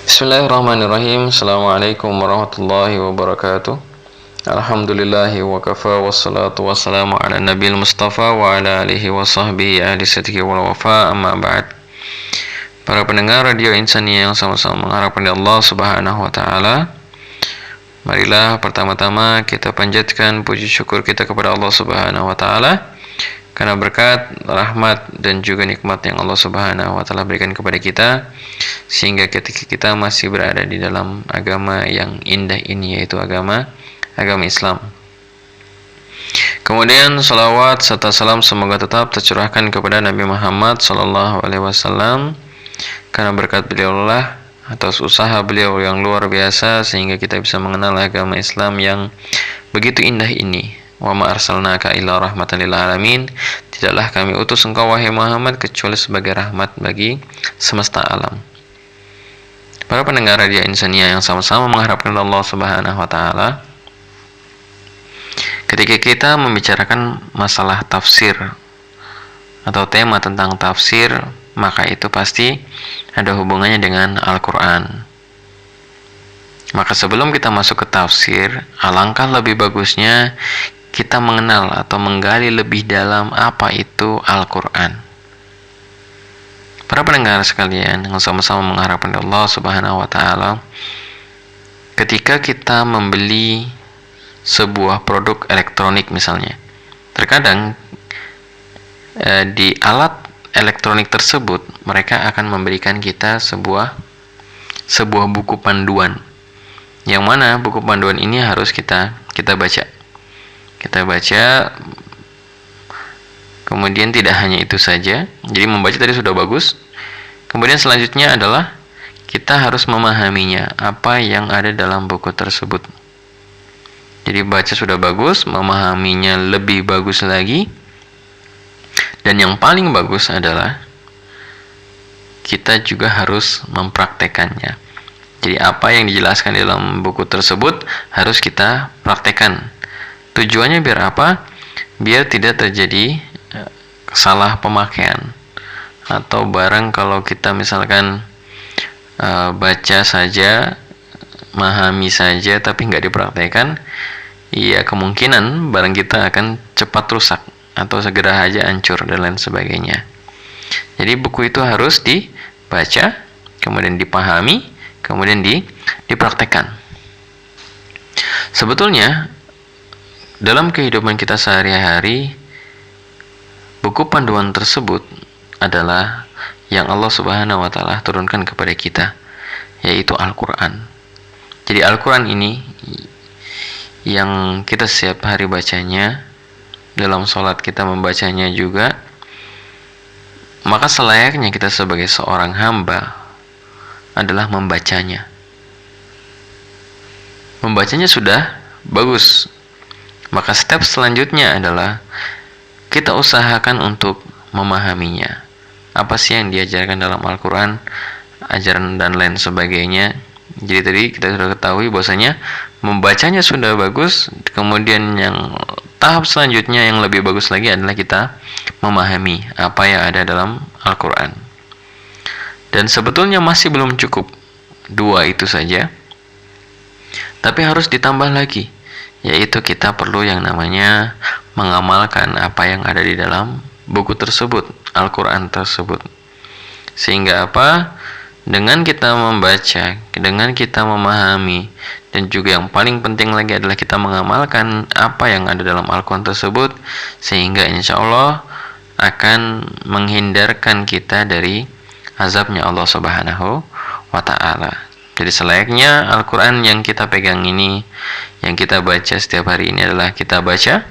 Bismillahirrahmanirrahim. Assalamualaikum warahmatullahi wabarakatuh. Alhamdulillahi wa kafa wassalatu wassalamu ala nabil mustafa wa ala alihi wa sahbihi ahli sidqi wal wafa, amma ba'd. Para pendengar Radio Insani yang sama-sama mengharapkan Allah Subhanahu wa taala, marilah pertama-tama kita panjatkan puji syukur kita kepada Allah Subhanahu wa taala karena berkat, rahmat dan juga nikmat yang Allah Subhanahu wa taala berikan kepada kita, sehingga ketika kita masih berada di dalam agama yang indah ini, yaitu agama Islam. Kemudian salawat serta salam semoga tetap tercurahkan kepada Nabi Muhammad sallallahu alaihi wasallam, karena berkat beliau lah, atas usaha beliau yang luar biasa, sehingga kita bisa mengenal agama Islam yang begitu indah ini. Wa ma arsalnaka illa rahmatan lil alamin. Tidaklah kami utus engkau wahai Muhammad kecuali sebagai rahmat bagi semesta alam. Para pendengar Radio Insania yang sama-sama mengharapkan Allah Subhanahu wa taala, ketika kita membicarakan masalah tafsir atau tema tentang tafsir, maka itu pasti ada hubungannya dengan Al-Qur'an. Maka sebelum kita masuk ke tafsir, alangkah lebih bagusnya kita mengenal atau menggali lebih dalam apa itu Al-Qur'an. Para pendengar sekalian yang sama-sama mengharapkan Allah Subhanahu wa taala, ketika kita membeli sebuah produk elektronik misalnya, terkadang di alat elektronik tersebut mereka akan memberikan kita sebuah buku panduan, yang mana buku panduan ini harus kita baca. Kita baca, kemudian tidak hanya itu saja. Jadi membaca tadi sudah bagus. Kemudian selanjutnya adalah kita harus memahaminya, apa yang ada dalam buku tersebut. Jadi baca sudah bagus, memahaminya lebih bagus lagi. Dan yang paling bagus adalah kita juga harus mempraktekannya. Jadi apa yang dijelaskan di dalam buku tersebut harus kita praktekkan. Tujuannya biar apa? Biar tidak terjadi salah pemakaian, atau barang kalau kita misalkan baca saja, memahami saja tapi nggak dipraktekkan, ya kemungkinan barang kita akan cepat rusak atau segera aja hancur dan lain sebagainya. Jadi buku itu harus dibaca, kemudian dipahami, kemudian dipraktekkan. Sebetulnya dalam kehidupan kita sehari-hari, buku panduan tersebut adalah yang Allah Subhanahu wa taala turunkan kepada kita, yaitu Al-Qur'an. Jadi Al-Qur'an ini yang kita setiap hari bacanya, dalam sholat kita membacanya juga, maka selayaknya kita sebagai seorang hamba adalah membacanya. Membacanya sudah bagus, maka step selanjutnya adalah kita usahakan untuk memahaminya. Apa sih yang diajarkan dalam Al-Quran, ajaran dan lain sebagainya. Jadi tadi kita sudah ketahui bahwasanya membacanya sudah bagus, kemudian yang tahap selanjutnya yang lebih bagus lagi adalah kita memahami apa yang ada dalam Al-Quran. Dan sebetulnya masih belum cukup dua itu saja, tapi harus ditambah lagi, yaitu kita perlu yang namanya mengamalkan apa yang ada di dalam buku tersebut, Al-Quran tersebut. Sehingga apa? Dengan kita membaca, dengan kita memahami, dan juga yang paling penting lagi adalah kita mengamalkan apa yang ada dalam Al-Quran tersebut, sehingga insya Allah akan menghindarkan kita dari azabnya Allah Subhanahu wa ta'ala. Jadi selayaknya Al-Quran yang kita pegang ini, yang kita baca setiap hari ini adalah kita baca,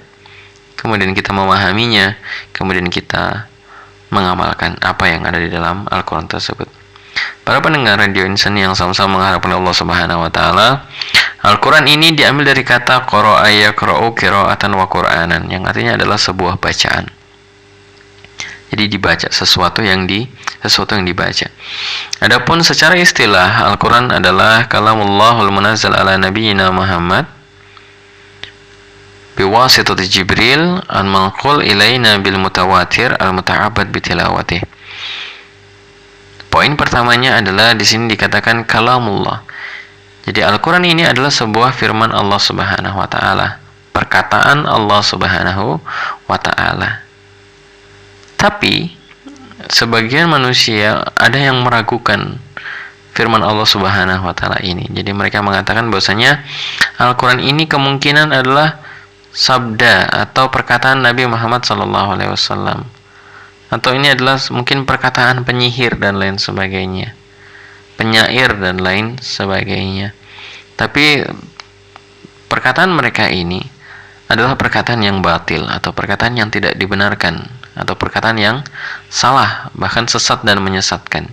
kemudian kita memahaminya, kemudian kita mengamalkan apa yang ada di dalam Al-Quran tersebut. Para pendengar Radio Insani yang sama-sama mengharapkan Allah Subhanahu wa taala, Al-Quran ini diambil dari kata qara'a yaqra'u qira'atan wa qur'anan, yang artinya adalah sebuah bacaan. Jadi dibaca sesuatu yang dibaca. Adapun secara istilah, Al-Quran adalah kalamullahul munazzal ala nabiyyina Muhammad, biwasitati Jibril al-manqul ilaina bil mutawatir al-muta'abbad bitilawatih. Poin pertamanya adalah di sini dikatakan kalamullah. Jadi Al-Qur'an ini adalah sebuah firman Allah Subhanahu wa taala, perkataan Allah Subhanahu wa taala. Tapi sebagian manusia ada yang meragukan firman Allah Subhanahu wa taala ini. Jadi mereka mengatakan bahwasanya Al-Qur'an ini kemungkinan adalah sabda atau perkataan Nabi Muhammad SAW, atau ini adalah mungkin perkataan penyihir dan lain sebagainya, penyair dan lain sebagainya. Tapi perkataan mereka ini adalah perkataan yang batil atau perkataan yang tidak dibenarkan atau perkataan yang salah, bahkan sesat dan menyesatkan.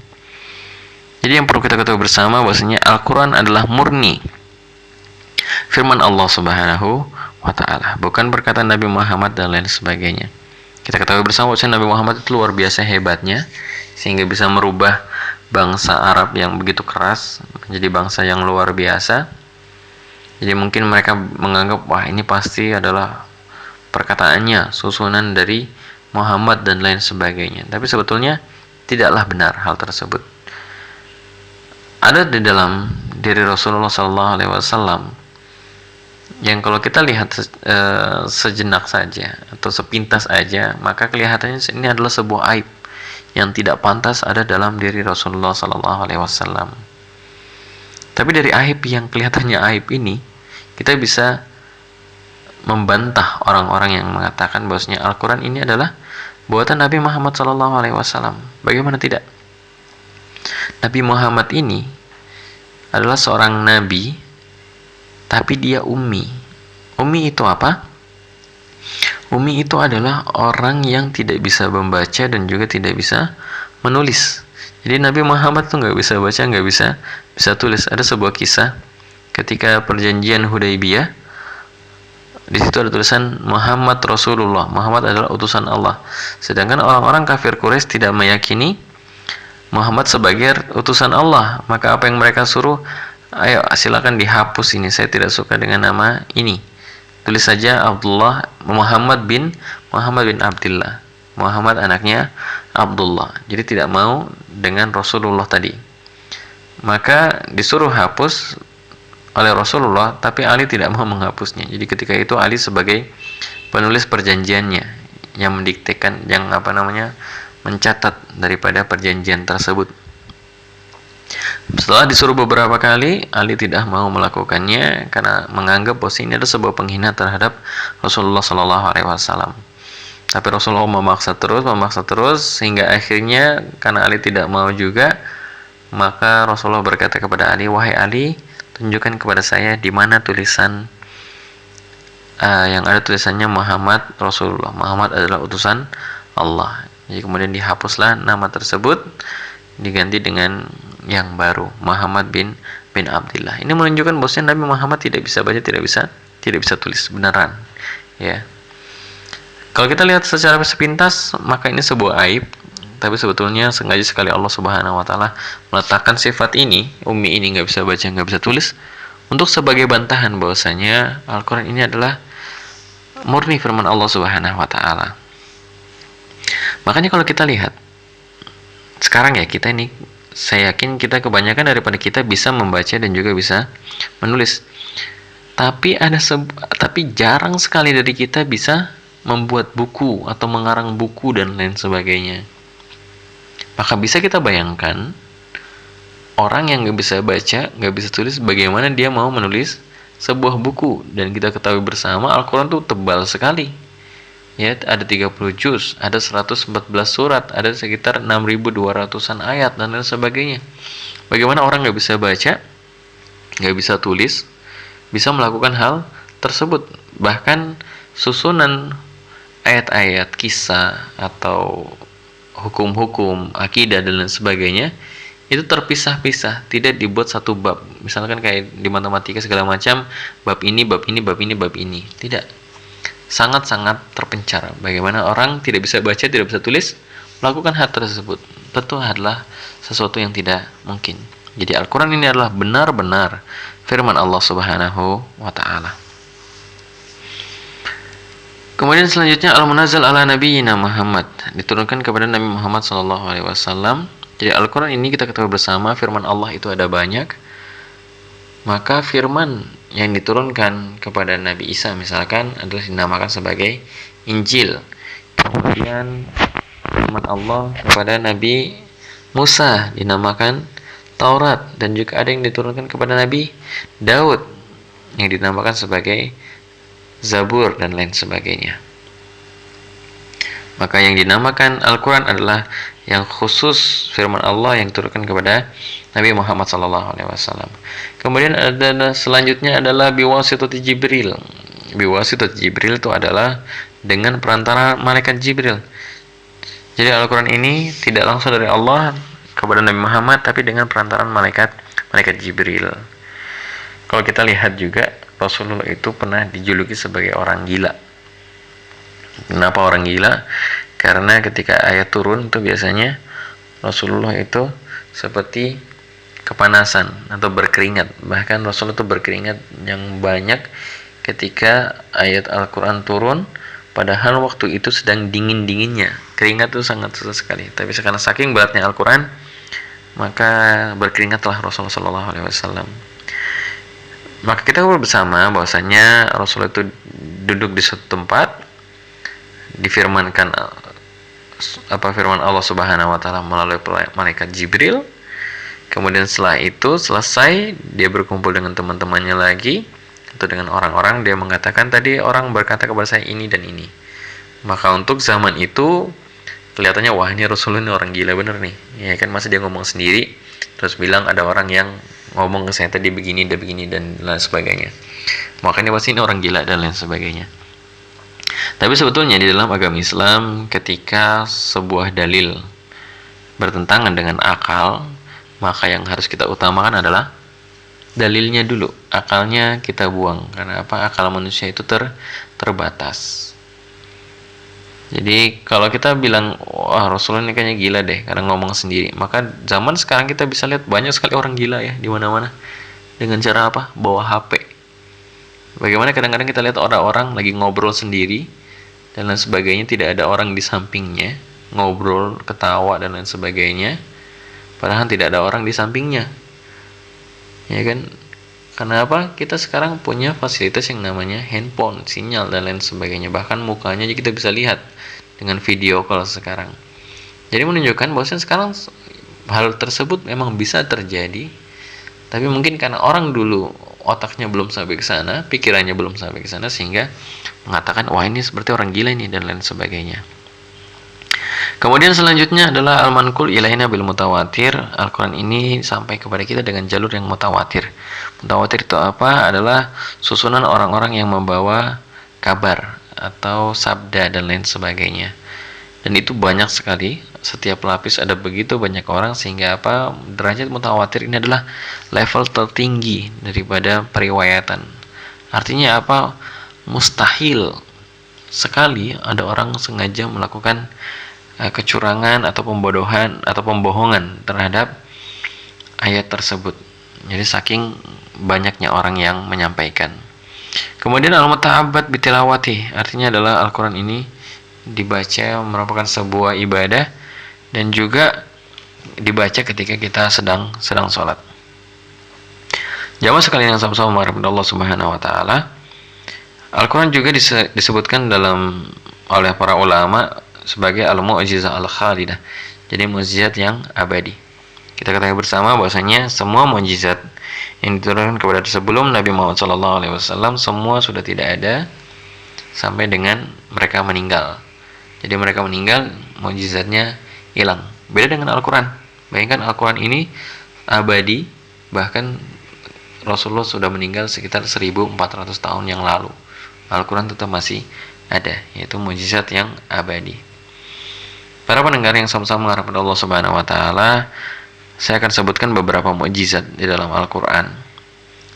Jadi yang perlu kita ketahui bersama bahwasanya Al-Qur'an adalah murni firman Allah Subhanahu wa taala, bukan perkataan Nabi Muhammad dan lain sebagainya. Kita ketahui bersama bahwasanya Nabi Muhammad itu luar biasa hebatnya sehingga bisa merubah bangsa Arab yang begitu keras menjadi bangsa yang luar biasa. Jadi mungkin mereka menganggap wah ini pasti adalah perkataannya susunan dari Muhammad dan lain sebagainya. Tapi sebetulnya tidaklah benar hal tersebut. Ada di dalam diri Rasulullah SAW yang kalau kita lihat sejenak saja atau sepintas aja, maka kelihatannya ini adalah sebuah aib yang tidak pantas ada dalam diri Rasulullah SAW. Tapi dari aib yang kelihatannya aib ini, kita bisa membantah orang-orang yang mengatakan bahwasanya Al-Quran ini adalah buatan Nabi Muhammad SAW. Bagaimana tidak? Nabi Muhammad ini adalah seorang nabi, tapi dia ummi. Ummi itu apa? Ummi itu adalah orang yang tidak bisa membaca dan juga tidak bisa menulis. Jadi Nabi Muhammad tuh nggak bisa baca, nggak bisa tulis. Ada sebuah kisah ketika perjanjian Hudaybiyah. Di situ ada tulisan Muhammad Rasulullah. Muhammad adalah utusan Allah. Sedangkan orang-orang kafir Quraisy tidak meyakini Muhammad sebagai utusan Allah. Maka apa yang mereka suruh? Ayo silakan dihapus ini. Saya tidak suka dengan nama ini. Tulis saja Muhammad bin Abdullah. Muhammad anaknya Abdullah. Jadi tidak mau dengan Rasulullah tadi. Maka disuruh hapus oleh Rasulullah, tapi Ali tidak mau menghapusnya. Jadi ketika itu Ali sebagai penulis perjanjiannya yang mendiktekan, yang mencatat daripada perjanjian tersebut. Setelah disuruh beberapa kali, Ali tidak mau melakukannya karena menganggap bahwa ini adalah sebuah penghinaan terhadap Rasulullah SAW. Tapi Rasulullah memaksa terus sehingga akhirnya karena Ali tidak mau juga, maka Rasulullah berkata kepada Ali, wahai Ali, tunjukkan kepada saya di mana tulisan yang ada tulisannya Muhammad Rasulullah. Muhammad adalah utusan Allah. Jadi kemudian dihapuslah nama tersebut, diganti dengan yang baru, Muhammad bin Abdullah. Ini menunjukkan bahwa Nabi Muhammad tidak bisa baca, tidak bisa tulis beneran, ya. Kalau kita lihat secara sepintas, maka ini sebuah aib, tapi sebetulnya sengaja sekali Allah Subhanahu wa taala meletakkan sifat ini, ummi ini nggak bisa baca, nggak bisa tulis, untuk sebagai bantahan bahwasanya Al-Qur'an ini adalah murni firman Allah Subhanahu wa taala. Makanya kalau kita lihat sekarang ya, kita ini, saya yakin kita kebanyakan daripada kita bisa membaca dan juga bisa menulis. Tapi jarang sekali dari kita bisa membuat buku atau mengarang buku dan lain sebagainya. Maka bisa kita bayangkan orang yang nggak bisa baca, nggak bisa tulis, bagaimana dia mau menulis sebuah buku. Dan kita ketahui bersama Al-Quran itu tebal sekali, ya, ada 30 juz, ada 114 surat, ada sekitar 6.200-an ayat dan lain sebagainya. Bagaimana orang nggak bisa baca, nggak bisa tulis, bisa melakukan hal tersebut? Bahkan susunan ayat-ayat kisah atau hukum-hukum akidah dan lain sebagainya itu terpisah-pisah, tidak dibuat satu bab. Misalkan kayak di matematika segala macam, bab ini, bab ini, bab ini, bab ini. Tidak. Sangat-sangat terpencar. Bagaimana orang tidak bisa baca, tidak bisa tulis, melakukan hal tersebut? Tentu adalah sesuatu yang tidak mungkin. Jadi Al-Quran ini adalah benar-benar firman Allah Subhanahu wa ta'ala. Kemudian selanjutnya al-munazzal ala nabiyyina Muhammad, diturunkan kepada Nabi Muhammad sallallahu alaihi wasallam. Jadi Al-Qur'an ini kita ketahui bersama firman Allah itu ada banyak. Maka firman yang diturunkan kepada Nabi Isa misalkan adalah dinamakan sebagai Injil. Kemudian firman Allah kepada Nabi Musa dinamakan Taurat, dan juga ada yang diturunkan kepada Nabi Daud yang dinamakan sebagai Zabur dan lain sebagainya. Maka yang dinamakan Al-Quran adalah yang khusus firman Allah yang diturunkan kepada Nabi Muhammad SAW. Kemudian ada selanjutnya adalah biwasitati Jibril. Biwasitati Jibril itu adalah dengan perantara malaikat Jibril. Jadi Al-Quran ini tidak langsung dari Allah kepada Nabi Muhammad, tapi dengan perantaraan malaikat Jibril. Kalau kita lihat juga, Rasulullah itu pernah dijuluki sebagai orang gila. Kenapa orang gila? Karena ketika ayat turun itu biasanya Rasulullah itu seperti kepanasan atau berkeringat. Bahkan Rasulullah itu berkeringat yang banyak ketika ayat Al-Quran turun, padahal waktu itu sedang dingin-dinginnya. Keringat itu sangat susah sekali. Tapi karena saking beratnya Al-Quran, maka berkeringatlah Rasulullah SAW. Maka kita bersama bahwasanya Rasulullah itu duduk di suatu tempat, difirmankan firman Allah Subhanahu wa taala melalui malaikat Jibril. Kemudian setelah itu selesai, dia berkumpul dengan teman-temannya lagi atau dengan orang-orang, dia mengatakan tadi orang berkata kepada saya ini dan ini. Maka untuk zaman itu kelihatannya wah ini Rasulullah ini orang gila bener nih. Ya kan, masa dia ngomong sendiri terus bilang ada orang yang ngomong ke saya tadi begini dan lain sebagainya. Makanya pasti ini orang gila dan lain sebagainya. Tapi sebetulnya di dalam agama Islam ketika sebuah dalil bertentangan dengan akal, maka yang harus kita utamakan adalah dalilnya dulu. Akalnya kita buang. Karena apa? Akal manusia itu terbatas. Jadi kalau kita bilang wah Rasulullah ini kayaknya gila deh karena ngomong sendiri, maka zaman sekarang kita bisa lihat banyak sekali orang gila ya di mana-mana. Dengan cara apa? Bawa HP. Bagaimana kadang-kadang kita lihat orang-orang lagi ngobrol sendiri dan lain sebagainya, tidak ada orang di sampingnya, ngobrol, ketawa dan lain sebagainya, padahal tidak ada orang di sampingnya. Ya kan? Kenapa? Kita sekarang punya fasilitas yang namanya handphone, sinyal dan lain sebagainya. Bahkan mukanya aja kita bisa lihat dengan video call sekarang. Jadi menunjukkan bahwa sekarang hal tersebut memang bisa terjadi, tapi mungkin karena orang dulu otaknya belum sampai ke sana, pikirannya belum sampai ke sana, sehingga mengatakan wah ini seperti orang gila ini dan lain sebagainya. Kemudian selanjutnya adalah al-manqul ilaina bil mutawatir. Al-Quran ini sampai kepada kita dengan jalur yang mutawatir. Mutawatir itu apa? Adalah susunan orang-orang yang membawa kabar atau sabda dan lain sebagainya. Dan itu banyak sekali, setiap lapis ada begitu banyak orang, sehingga apa? Derajat mutawatir ini adalah level tertinggi daripada periwayatan. Artinya apa? Mustahil sekali ada orang sengaja melakukan kecurangan atau pembodohan atau pembohongan terhadap ayat tersebut. Jadi saking banyaknya orang yang menyampaikan. Kemudian al-muta'abbad bitilawati, artinya adalah Al-Quran ini dibaca merupakan sebuah ibadah dan juga dibaca ketika kita sedang sholat. Jamaah sekalian yang sama-sama mengharapkan Allah Subhanahu wa taala, Al-Quran juga disebutkan oleh para ulama sebagai al-mu'jizah al-khalidah. Jadi mukjizat yang abadi. Kita ketahui bersama bahwasanya semua mukjizat yang diturunkan kepada sebelum Nabi Muhammad SAW semua sudah tidak ada sampai dengan mereka meninggal. Jadi mereka meninggal, mukjizatnya hilang. Beda dengan Al-Quran. Bayangkan Al-Quran ini abadi, bahkan Rasulullah sudah meninggal sekitar 1400 tahun yang lalu. Al-Quran tetap masih ada, yaitu mukjizat yang abadi. Para pendengar yang sama-sama mengharapkan Allah Subhanahu wa taala, saya akan sebutkan beberapa mukjizat di dalam Al-Qur'an.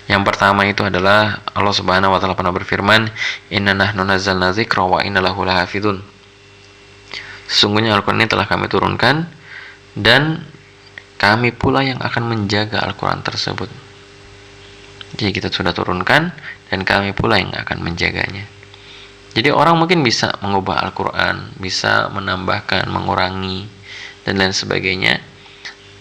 Yang pertama itu adalah Allah Subhanahu wa taala pernah berfirman, "Inna nahnu nazzalna dzikra wa inna lahu lahafizun." Sesungguhnya Al-Qur'an ini telah kami turunkan dan kami pula yang akan menjaga Al-Qur'an tersebut. Jadi kita sudah turunkan dan kami pula yang akan menjaganya. Jadi orang mungkin bisa mengubah Al-Quran, bisa menambahkan, mengurangi, dan lain sebagainya.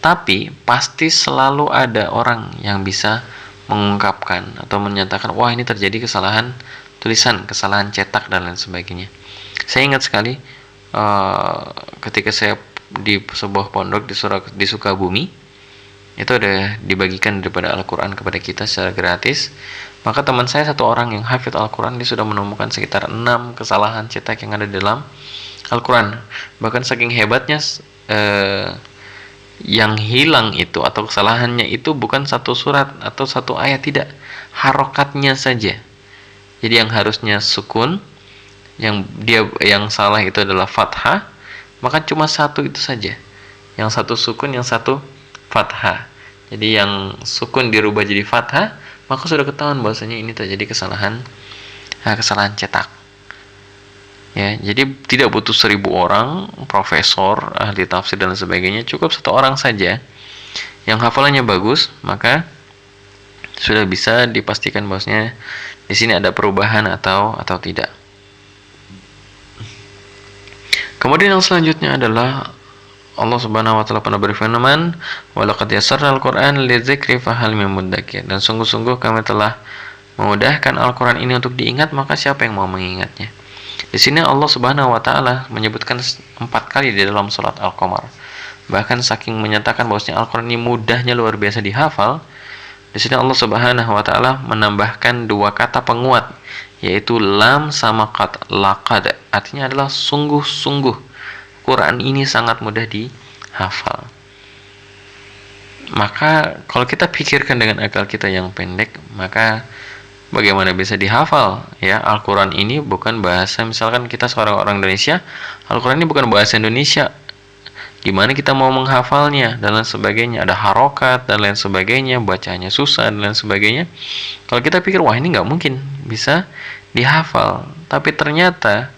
Tapi pasti selalu ada orang yang bisa mengungkapkan atau menyatakan, wah ini terjadi kesalahan tulisan, kesalahan cetak, dan lain sebagainya. Saya ingat sekali ketika saya di sebuah pondok di Sukabumi, itu ada dibagikan daripada Al-Quran kepada kita secara gratis. Maka teman saya satu orang yang hafid Al-Quran, dia sudah menemukan sekitar 6 kesalahan cetak yang ada di dalam Al-Quran. Bahkan saking hebatnya, yang hilang itu atau kesalahannya itu bukan satu surat atau satu ayat, tidak, harokatnya saja. Jadi yang harusnya sukun, yang salah itu adalah fathah, maka cuma satu itu saja, yang satu sukun, yang satu fathah. Jadi yang sukun dirubah jadi fathah, maka sudah ketahuan bahwasanya ini terjadi kesalahan cetak. Ya, jadi tidak butuh 1000 orang, profesor, ahli tafsir dan sebagainya, cukup satu orang saja yang hafalannya bagus, maka sudah bisa dipastikan bahwasanya di sini ada perubahan atau tidak. Kemudian yang selanjutnya adalah Allah Subhanahu wa taala pernah berfirman, "Wa laqad yassarna al-Qur'an lidzikri fahal min mudzakir." Dan sungguh-sungguh kami telah memudahkan Al-Qur'an ini untuk diingat, maka siapa yang mau mengingatnya? Di sini Allah Subhanahu wa taala menyebutkan 4 kali di dalam surat Al-Qamar. Bahkan saking menyatakan bahwasanya Al-Qur'an ini mudahnya luar biasa dihafal, di sini Allah Subhanahu wa taala menambahkan 2 kata penguat, yaitu lam sama laqad. Artinya adalah sungguh-sungguh Quran ini sangat mudah dihafal. Maka kalau kita pikirkan dengan akal kita yang pendek, maka bagaimana bisa dihafal? Ya, Al-Quran ini bukan bahasa, misalkan kita seorang orang Indonesia, Al-Quran ini bukan bahasa Indonesia. Gimana kita mau menghafalnya dan lain sebagainya? Ada harokat dan lain sebagainya, bacanya susah dan lain sebagainya. Kalau kita pikir, wah ini nggak mungkin bisa dihafal. Tapi ternyata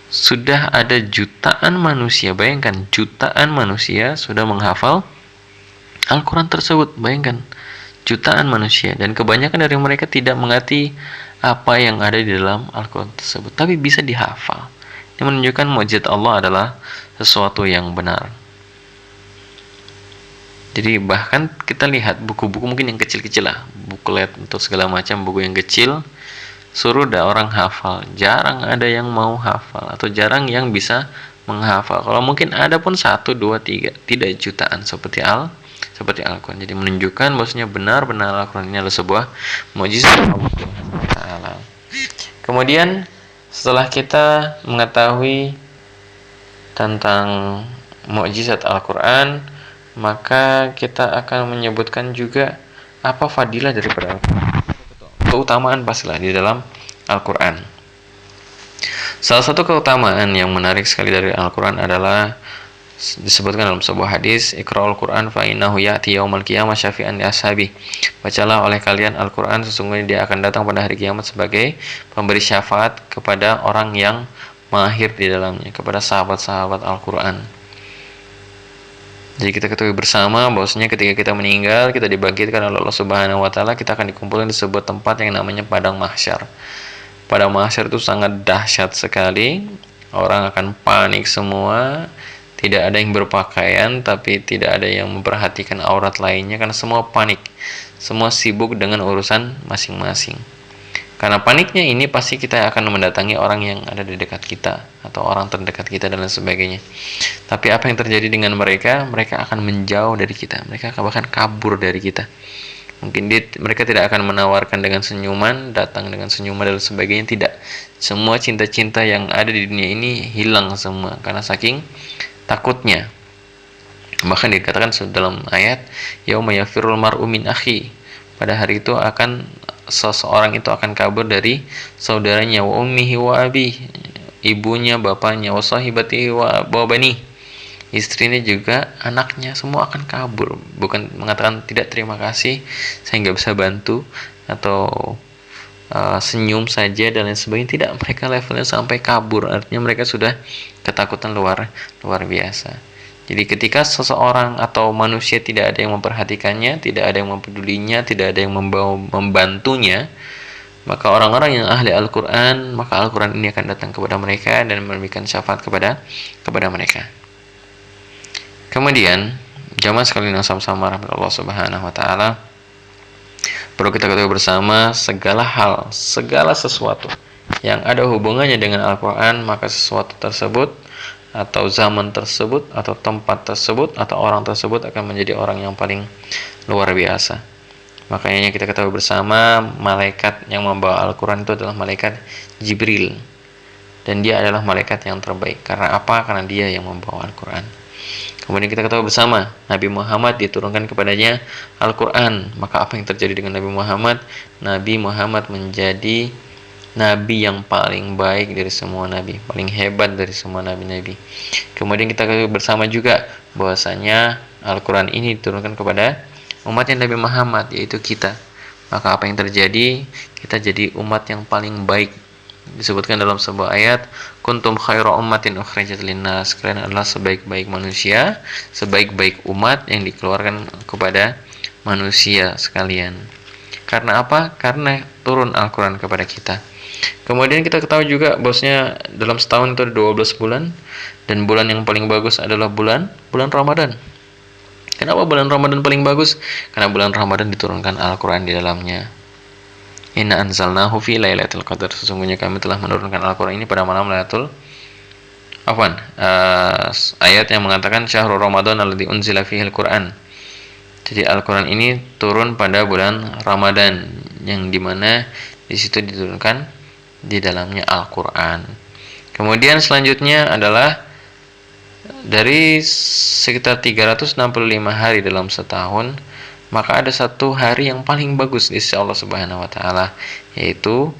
sudah ada jutaan manusia, bayangkan, jutaan manusia sudah menghafal Al-Quran tersebut. Bayangkan, jutaan manusia, dan kebanyakan dari mereka tidak mengerti apa yang ada di dalam Al-Quran tersebut, tapi bisa dihafal. Ini menunjukkan mukjizat Allah adalah sesuatu yang benar. Jadi bahkan kita lihat buku-buku mungkin yang kecil-kecil lah, buklet untuk segala macam, buku yang kecil, suruh ada orang hafal, jarang ada yang mau hafal atau jarang yang bisa menghafal. Kalau mungkin ada pun 1, 2, 3, tidak jutaan seperti Al-Quran. Jadi menunjukkan bahwasanya benar-benar Al-Quran ini adalah sebuah mukjizat Allah Ta'ala. Kemudian setelah kita mengetahui tentang mukjizat Al-Quran, maka kita akan menyebutkan juga apa fadilah daripada Al-Quran, keutamaan pastilah di dalam Al-Quran. Salah satu keutamaan yang menarik sekali dari Al-Quran adalah disebutkan dalam sebuah hadis, "Iqra'ul Qur'an fa innahu ya'ti yaumal qiyamah syafi'an li ashabi." Bacalah oleh kalian Al-Quran, sesungguhnya dia akan datang pada hari kiamat sebagai pemberi syafaat kepada orang yang mahir di dalamnya, kepada sahabat-sahabat Al-Quran. Jadi kita ketahui bersama bahwasanya ketika kita meninggal, kita dibangkitkan oleh Allah Subhanahu wa taala, kita akan dikumpulkan di sebuah tempat yang namanya padang mahsyar. Padang mahsyar itu sangat dahsyat sekali. Orang akan panik semua. Tidak ada yang berpakaian, tapi tidak ada yang memperhatikan aurat lainnya karena semua panik. Semua sibuk dengan urusan masing-masing. Karena paniknya ini pasti kita akan mendatangi orang yang ada di dekat kita atau orang terdekat kita dan lain sebagainya. Tapi apa yang terjadi dengan mereka? Mereka akan menjauh dari kita. Mereka akan bahkan kabur dari kita. Mungkin mereka tidak akan menawarkan dengan senyuman, datang dengan senyuman dan sebagainya, tidak. Semua cinta-cinta yang ada di dunia ini hilang semua karena saking takutnya. Bahkan dikatakan dalam ayat, yauma yafirul mar'u min akhi. Pada hari itu seseorang itu akan kabur dari saudaranya, wa ummihi wa abi, ibunya, bapaknya, wa sahibatihi wa bani, istrinya juga, anaknya, semua akan kabur. Bukan mengatakan tidak terima kasih, saya nggak bisa bantu, atau senyum saja dan lain sebagainya. Tidak, mereka levelnya sampai kabur. Artinya mereka sudah ketakutan luar biasa. Jadi ketika seseorang atau manusia tidak ada yang memperhatikannya, tidak ada yang mempedulinya, tidak ada yang membantunya, Maka orang-orang yang ahli Al-Quran, maka Al-Quran ini akan datang kepada mereka dan memberikan syafaat kepada mereka. Kemudian, jamaah sekalian yang sama-sama rahmatullah subhanahu wa ta'ala, perlu kita ketahui bersama, segala hal, segala sesuatu yang ada hubungannya dengan Al-Quran, maka sesuatu tersebut atau zaman tersebut atau tempat tersebut atau orang tersebut akan menjadi orang yang paling luar biasa. Makanya kita ketahui bersama, malaikat yang membawa Al-Quran itu adalah malaikat Jibril, dan dia adalah malaikat yang terbaik. Karena apa? Karena dia yang membawa Al-Quran. Kemudian kita ketahui bersama, Nabi Muhammad diturunkan kepadanya Al-Quran. Maka apa yang terjadi dengan Nabi Muhammad? Nabi Muhammad menjadi nabi yang paling baik dari semua nabi, paling hebat dari semua nabi-nabi. Kemudian kita ketahui bersama juga bahwasanya Al-Quran ini diturunkan kepada umatnya Nabi Muhammad, yaitu kita. Maka apa yang terjadi? Kita jadi umat yang paling baik. Disebutkan dalam sebuah ayat, kuntum khairu ummatin ukhrijat linnas, kalian adalah sebaik-baik manusia, sebaik-baik umat yang dikeluarkan kepada manusia sekalian. Karena apa? Karena turun Al-Quran kepada kita. Kemudian kita ketahui juga bahwasanya dalam setahun itu ada 12 bulan, dan bulan yang paling bagus adalah bulan Ramadan. Kenapa bulan Ramadan paling bagus? Karena bulan Ramadan diturunkan Al-Quran di dalamnya. Inna anzalnahu fi lailatul qadar. Sesungguhnya kami telah menurunkan Al-Quran ini pada malam Lailatul ayat yang mengatakan syahrul Ramadan alladzi unzila fihi al-Quran. Jadi Al-Quran ini turun pada bulan Ramadan, yang dimana di situ diturunkan di dalamnya Al-Quran. Kemudian selanjutnya adalah dari sekitar 365 hari dalam setahun, maka ada satu hari yang paling bagus di sisi Allah Subhanahu wa taala, yaitu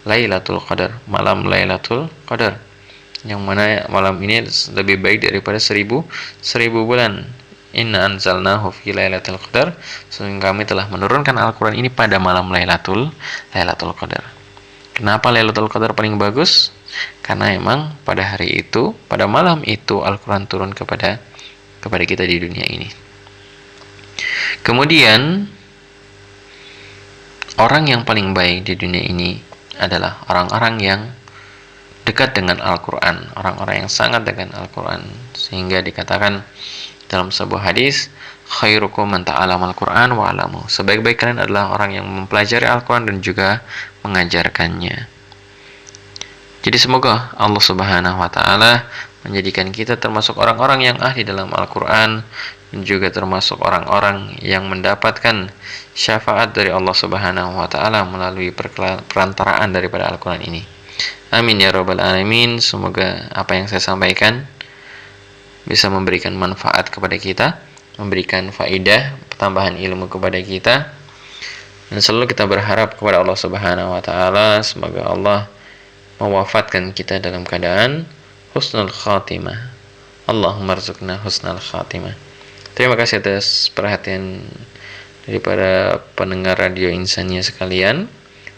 Lailatul Qadar, malam Lailatul Qadar. Yang mana malam ini lebih baik daripada 1000 bulan. Inna anzalnahu fi Lailatul Qadar. Sehingga kami telah menurunkan Al-Qur'an ini pada malam Lailatul Qadar. Kenapa Lailatul Qadar paling bagus? Karena memang pada hari itu, pada malam itu Al-Quran turun kepada kita di dunia ini. Kemudian orang yang paling baik di dunia ini adalah orang-orang yang dekat dengan Al-Quran, orang-orang yang sangat dengan Al-Quran, sehingga dikatakan dalam sebuah hadis, khairukum man ta'allama al-Quran wa 'allamahu. Sebaik-baik kalian adalah orang yang mempelajari Al-Quran dan juga mengajarkannya. Jadi semoga Allah Subhanahu wa taala menjadikan kita termasuk orang-orang yang ahli dalam Al-Quran, dan juga termasuk orang-orang yang mendapatkan syafaat dari Allah Subhanahu wa taala melalui perantaraan daripada Al-Quran ini. Amin ya rabbal alamin. Semoga apa yang saya sampaikan bisa memberikan manfaat kepada kita, memberikan faedah, tambahan ilmu kepada kita. Dan selalu kita berharap kepada Allah Subhanahu wa taala, semoga Allah mewafatkan kita dalam keadaan husnul khatimah. Allahumma rzuqna husnul khatimah. Terima kasih atas perhatian daripada pendengar radio Insania sekalian.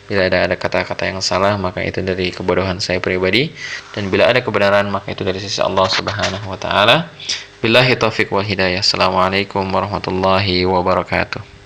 Bila ada kata-kata yang salah, maka itu dari kebodohan saya pribadi, dan bila ada kebenaran, maka itu dari sisi Allah Subhanahu wa taala. Billahi taufiq wal hidayah. Assalamualaikum warahmatullahi wabarakatuh.